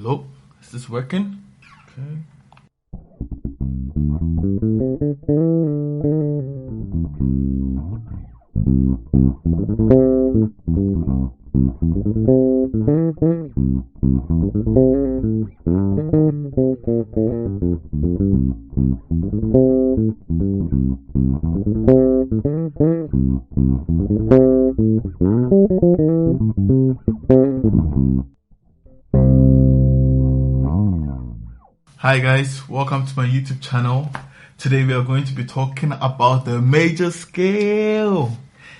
Hello? Is this working? Okay. Hi guys, welcome to my YouTube channel. Today we are going to be talking about the major scale.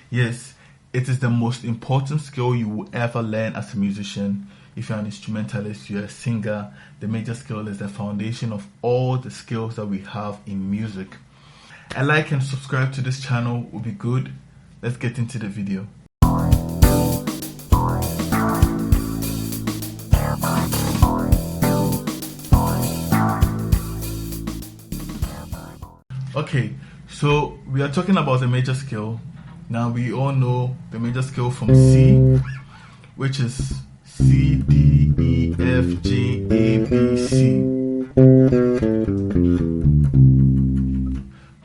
Yes, it is the most important skill you will ever learn as a musician. If you're an instrumentalist, you're a singer, the major scale is the foundation of all the skills that we have in music. A like and subscribe to this channel will be good. Let's get into the video. Okay, so we are talking about the major scale. Now we all know the major scale from C, which is C, D, E, F, G, A, B, C.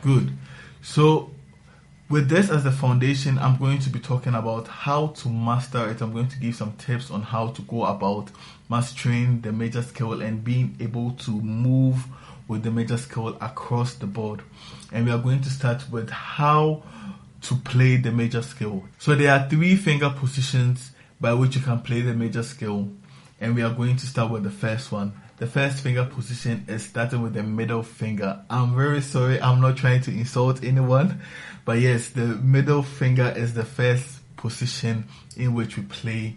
Good. So with this as the foundation, I'm going to be talking about how to master it. I'm going to give some tips on how to go about mastering the major scale and being able to move with the major scale across the board. And we are going to start with how to play the major scale. So there are 3 finger positions by which you can play the major scale, and we are going to start with the first one. The first finger position is starting with the middle finger. I'm very sorry, I'm not trying to insult anyone, but yes, the middle finger is the first position in which we play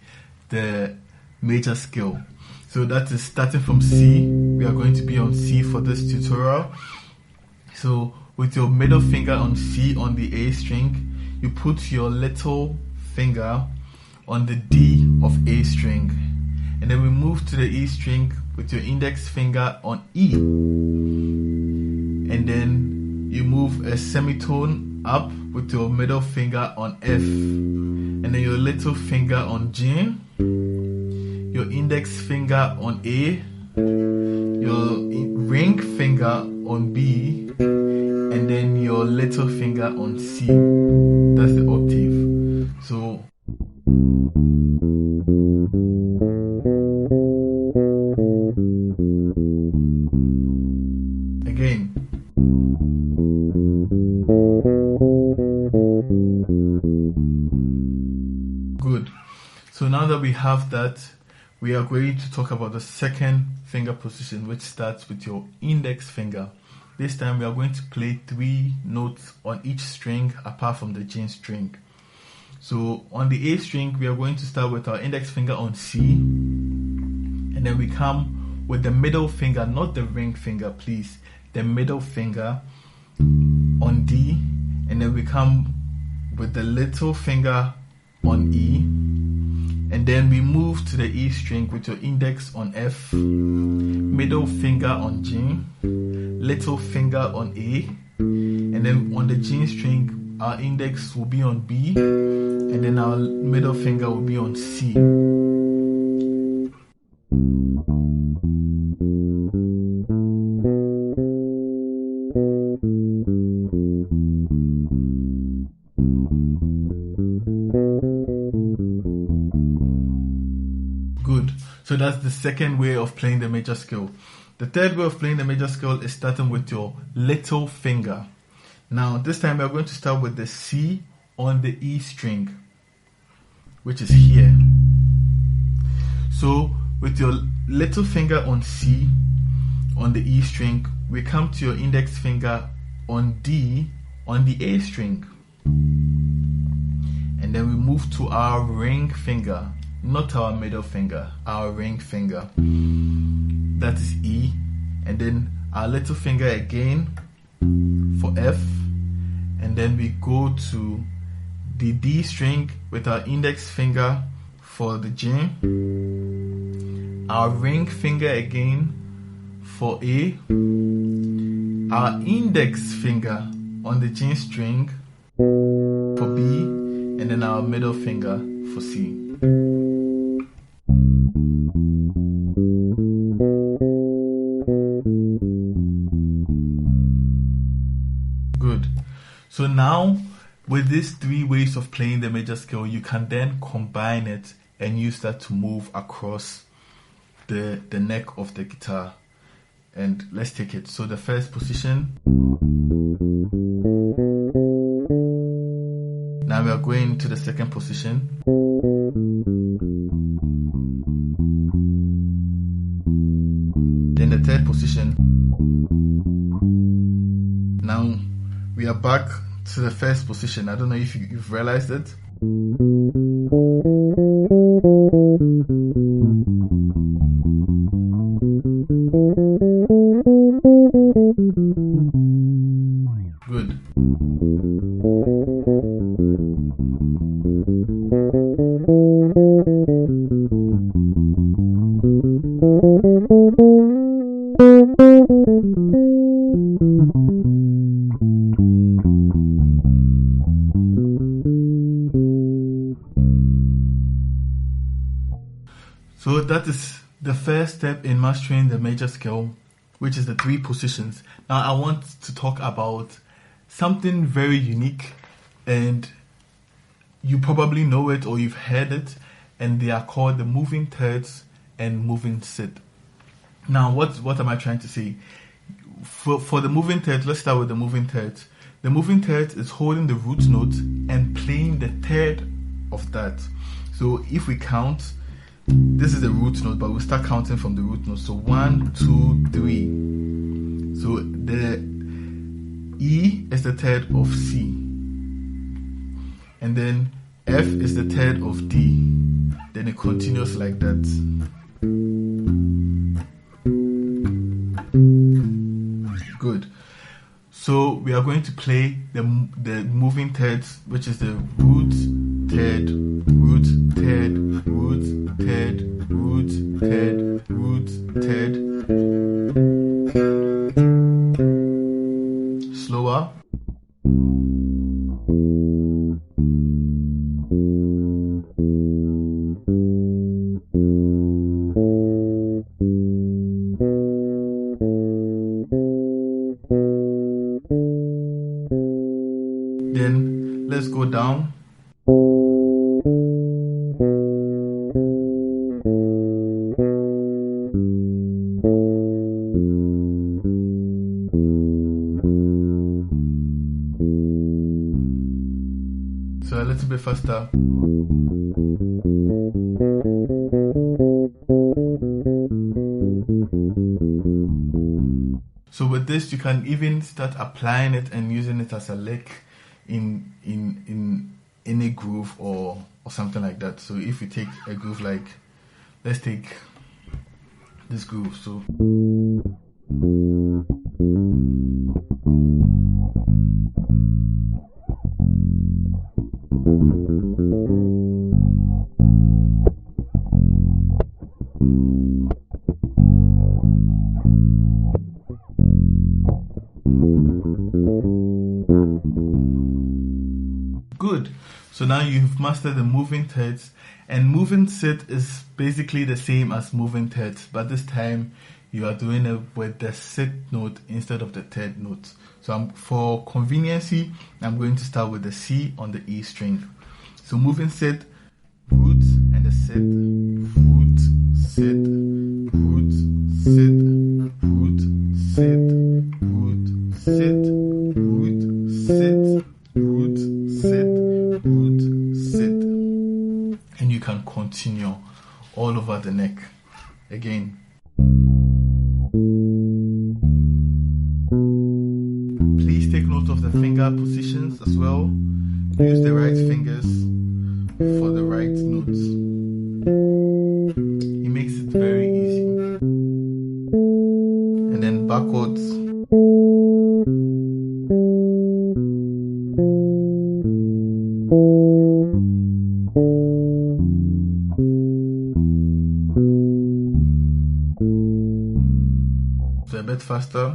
the major scale. So that is starting from C. We are going to be on C for this tutorial. So with your middle finger on C on the A string, you put your little finger on the D of A string. And then we move to the E string with your index finger on E. And then you move a semitone up with your middle finger on F. And then your little finger on G. Your index finger on A, your ring finger on B, and then your little finger on C. That's the octave. So again. Good. So now that we have that, we are going to talk about the second finger position, which starts with your index finger. This time we are going to play 3 notes on each string apart from the G string. So on the A string, we are going to start with our index finger on C, and then we come with the middle finger, not the ring finger, please, the middle finger on D, and then we come with the little finger on E. And then we move to the E string with your index on F, middle finger on G, little finger on A, and then on the G string, our index will be on B, and then our middle finger will be on C. Good. So that's the second way of playing the major scale. The third way of playing the major scale is starting with your little finger. Now this time we are going to start with the C on the E string, which is here. So with your little finger on C on the E string, we come to your index finger on D on the A string. And then we move to our ring finger. Not our middle finger, our ring finger. That is E. And then our little finger again for F. And then we go to the D string with our index finger for the G. Our ring finger again for A. Our index finger on the G string for B. And then our middle finger for C. So now, with these three ways of playing the major scale, you can then combine it and use that to move across the neck of the guitar. And let's take it. So the first position. Now we are going to the second position. Then the third position. Now we are back to the first position. I don't know if you've realized it. Good. So that is the first step in mastering the major scale, which is the three positions. Now I want to talk about something very unique, and you probably know it or you've heard it, and they are called the moving thirds and moving sixth. Now what am I trying to say? For the moving thirds, let's start with the moving thirds. The moving thirds is holding the root note and playing the third of that. So if we count, this is the root note, but we'll start counting from the root note. So 1, 2, 3. So the E is the third of C. And then F is the third of D. Then it continues like that. Good. So we are going to play the moving thirds, which is the root, third, root, third, root, third, root, third, root, third. Slower. Then let's go down. So a little bit faster. So with this, you can even start applying it and using it as a lick in any groove or something like that. So if you take a groove like, let's take this groove. So good. So now you've mastered the moving thirds, and moving sixth is basically the same as moving thirds, but this time you are doing it with the sixth note instead of the third note. So for conveniency, I'm going to start with the C on the E string. So moving sixth, root and the sixth, root, sixth, root, sixth, root, sixth, root, sixth, root, sixth, root, sixth, root, sixth. And you can continue all over the neck. Again. Please take note of the finger positions as well. Use the right fingers for the right notes. It makes it very easy. And then backwards. So a bit faster.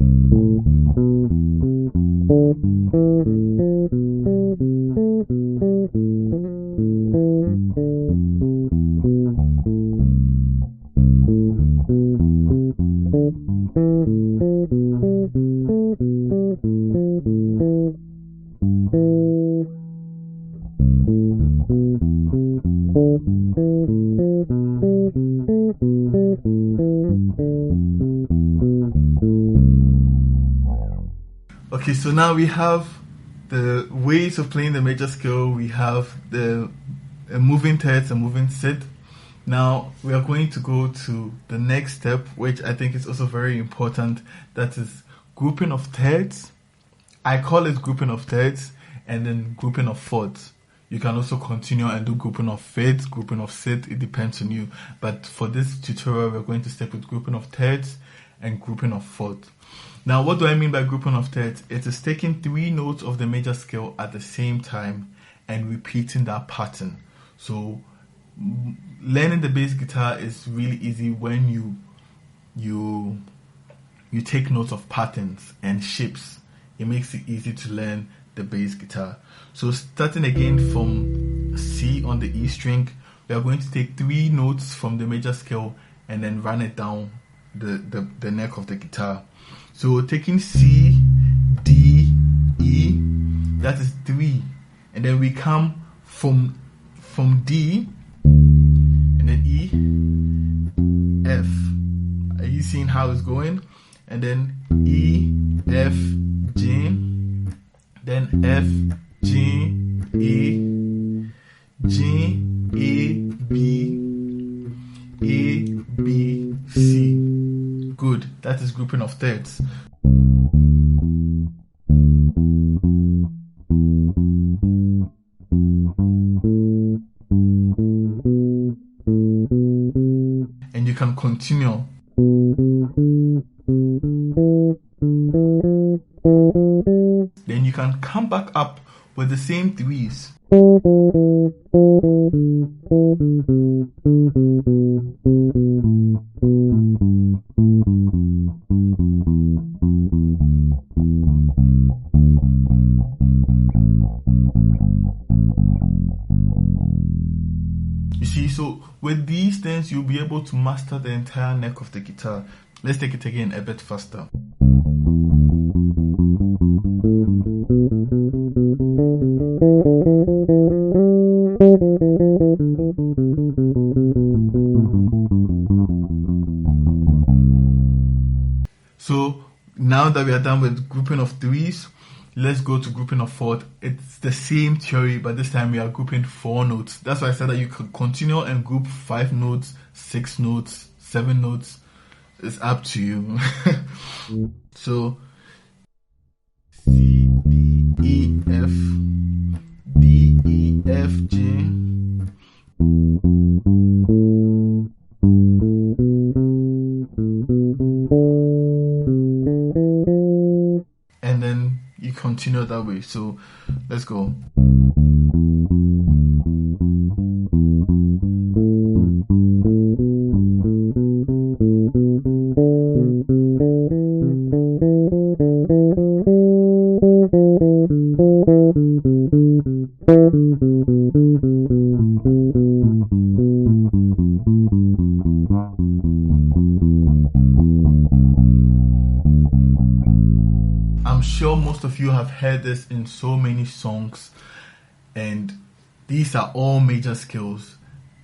Okay, so now we have the ways of playing the major scale. We have the moving thirds and moving sixth. Now we are going to go to the next step, which I think is also very important. That is grouping of thirds. I call it grouping of thirds and then grouping of fourths. You can also continue and do grouping of fifths, grouping of sixths. It depends on you. But for this tutorial, we're going to stick with grouping of thirds and grouping of fourths. Now, what do I mean by grouping of thirds? It is taking 3 notes of the major scale at the same time and repeating that pattern. So, learning the bass guitar is really easy when you take notes of patterns and shapes. It makes it easy to learn the bass guitar. So, starting again from C on the E string, we are going to take 3 notes from the major scale and then run it down the neck of the guitar. So taking C, D, E, that is 3, and then we come from D, and then E, F. Are you seeing how it's going? And then E, F, G, then F, G, A, G, A, B, A, B, C. Good. That is grouping of thirds. And you can continue. Then you can come back up with the same threes. You see, so with these things, you'll be able to master the entire neck of the guitar. Let's take it again a bit faster. So now that we are done with grouping of threes, let's go to grouping of fourth. It's the same theory, but this time we are grouping 4 notes. That's why I said that you could continue and group 5 notes, 6 notes, 7 notes. It's up to you. So C, D, E, F, D, E, F, G. And then you continue that way. So let's go. I'm sure most of you have heard this in so many songs, and these are all major scales.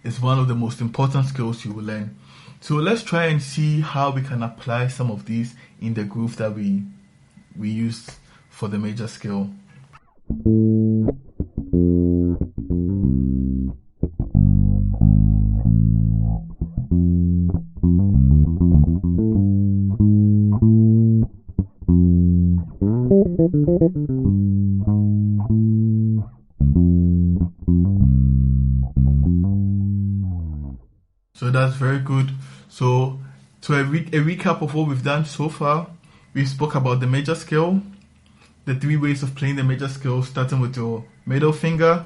It's one of the most important skills you will learn. So let's try and see how we can apply some of these in the groove that we use for the major scale. So that's very good. So to a recap of what we've done so far, we spoke about the major scale, the 3 ways of playing the major scale, starting with your middle finger,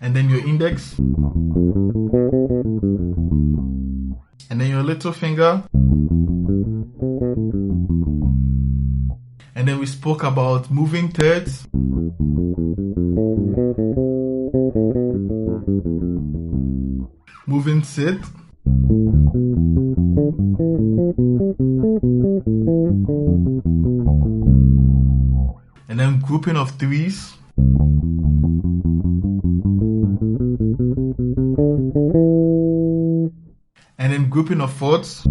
and then your index, and then your little finger, and then we spoke about moving thirds, moving sixth, and then grouping of threes, and then grouping of fourths,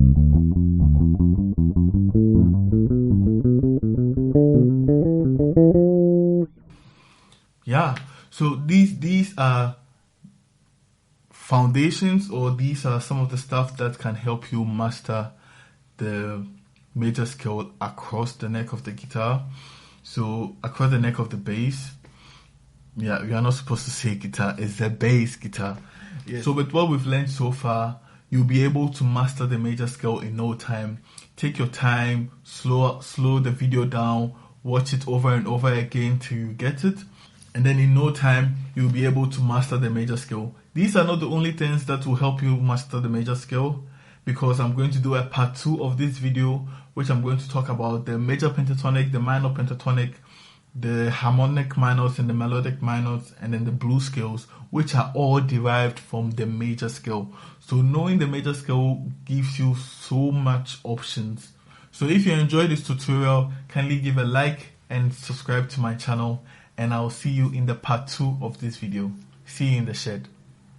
So these are foundations, or these are some of the stuff that can help you master the major scale across the neck of the guitar. So across the neck of the bass. Yeah, we are not supposed to say guitar, it's the bass guitar. Yes. So with what we've learned so far, you'll be able to master the major scale in no time. Take your time, slow the video down, watch it over and over again till you get it. And then in no time, you'll be able to master the major scale. These are not the only things that will help you master the major scale, because I'm going to do a part 2 of this video, which I'm going to talk about the major pentatonic, the minor pentatonic, the harmonic minors and the melodic minors, and then the blues scales, which are all derived from the major scale. So knowing the major scale gives you so much options. So if you enjoyed this tutorial, kindly give a like and subscribe to my channel, and I'll see you in the part 2 of this video. See you in the shed.